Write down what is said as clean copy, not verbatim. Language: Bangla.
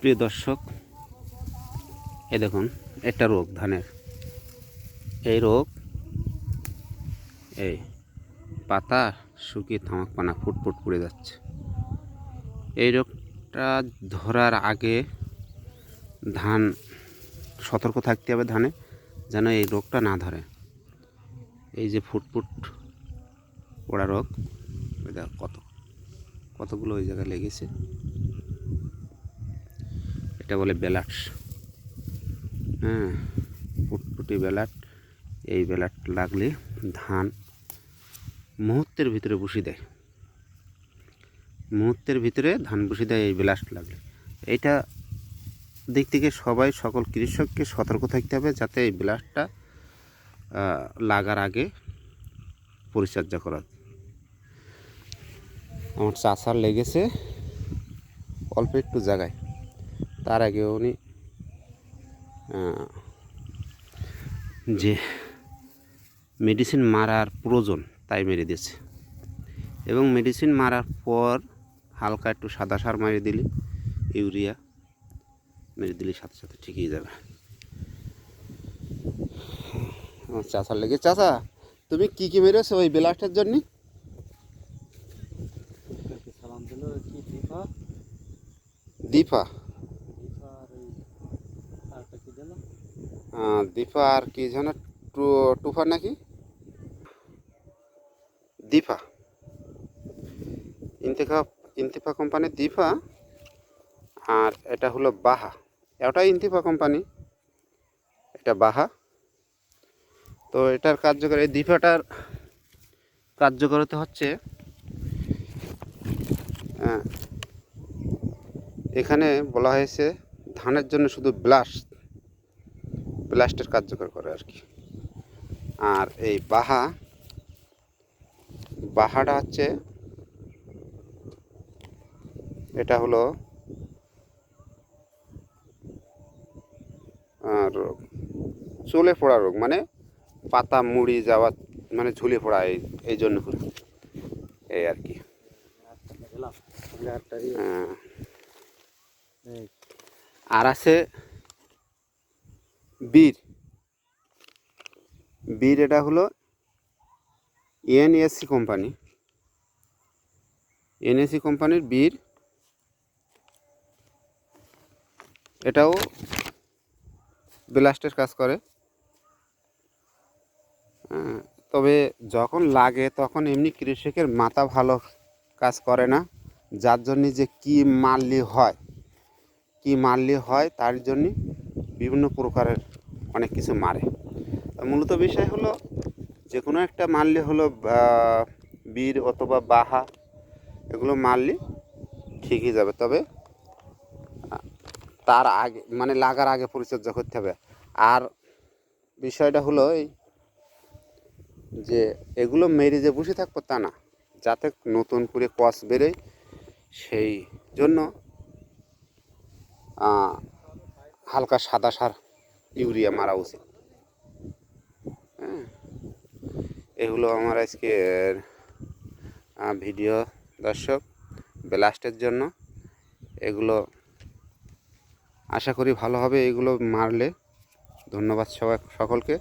প্রিয় দর্শক, এই দেখুন একটা রোগ ধানের। এই রোগ এই পাতা শুকিয়ে তামাক পানা ফুটফুট পড়ে যাচ্ছে। এই রোগটা ধরার আগে ধান সতর্ক থাকতে হবে ধানে, যেন এই রোগটা না ধরে। এই যে ফুটফুট পোড়া রোগ, দেখো কতগুলো ওই জায়গায় লেগেছে। এটা বলে বেলাটস। হ্যাঁ, ফুটফুটি বেলাট। এই বেলাট লাগলে ধান মুহূর্তের ভিতরে বসি দেয়। ধান বসি দেয় এই বেলাট লাগলে। এইটা দিক থেকে সকল কৃষককে সতর্ক থাকতে হবে, যাতে এই বেলাটটা লাগার আগে পরিচর্যা করা। আমার চাষার লেগেছে অল্প একটু জায়গায়, তার আগে উনি যে মেডিসিন মারার প্রয়োজন তাই মেরে দিয়েছে, এবং মেডিসিন মারার পর হালকা একটু সাদা সার মেরে দিলে, ইউরিয়া মেরে দিলে সাথে সাথে ঠিকই যাবে। আমার চাষার লেগে। চাষা, তুমি কি মেরেছো ওই বেলাস্টের জন্য? দীপা দীপা আর কি যেন টুফা নাকি দীপা, ইন্তিফা কোম্পানির দীপা। আর এটা হলো বাহা। এটাই ইন্তিফা কোম্পানি, এটা বাহা। তো এটার কার্যকর, এই দীপাটার কার্যকরতা হচ্ছে এখানে বলা হয়েছে ধানের জন্য শুধু ব্লাস্টের কার্যকর করে আর কি। আর এই বাহাটা হচ্ছে, এটা হলো আর চুলে পড়া রোগ, মানে পাতা মুড়ি যাওয়া, মানে ঝুলে পড়া, এই জন্য এই আর কি। আর আছে বীর। এটা হলো এনএসসি কোম্পানির বীর। এটাও ব্লাস্টের কাজ করে। তবে যখন লাগে তখন এমনি কৃষকের মাথা ভালো কাজ করে না, যার জন্য যে কি মারলি হয় তার জন্য বিভিন্ন প্রকারের অনেক কিছু মারে। মূলত বিষয় হলো যে কোনো একটা মারলে হলো বীর অথবা বাহা, এগুলো মারলে ঠিকই যাবে। তবে তার আগে, মানে লাগার আগে পরিচর্যা করতে হবে। আর বিষয়টা হলো এই যে এগুলো মেরে যে বসে থাকবো তা না, যাতে নতুন করে কষ বেরোয়, সেই জন্য হালকা সাদা সার ইউরিয়া মারা উচিত। হ্যাঁ, এগুলো আমার আজকের ভিডিও দর্শক, ব্লাস্টের জন্য। এগুলো আশা করি ভালো হবে এগুলো মারলে। ধন্যবাদ সকলকে।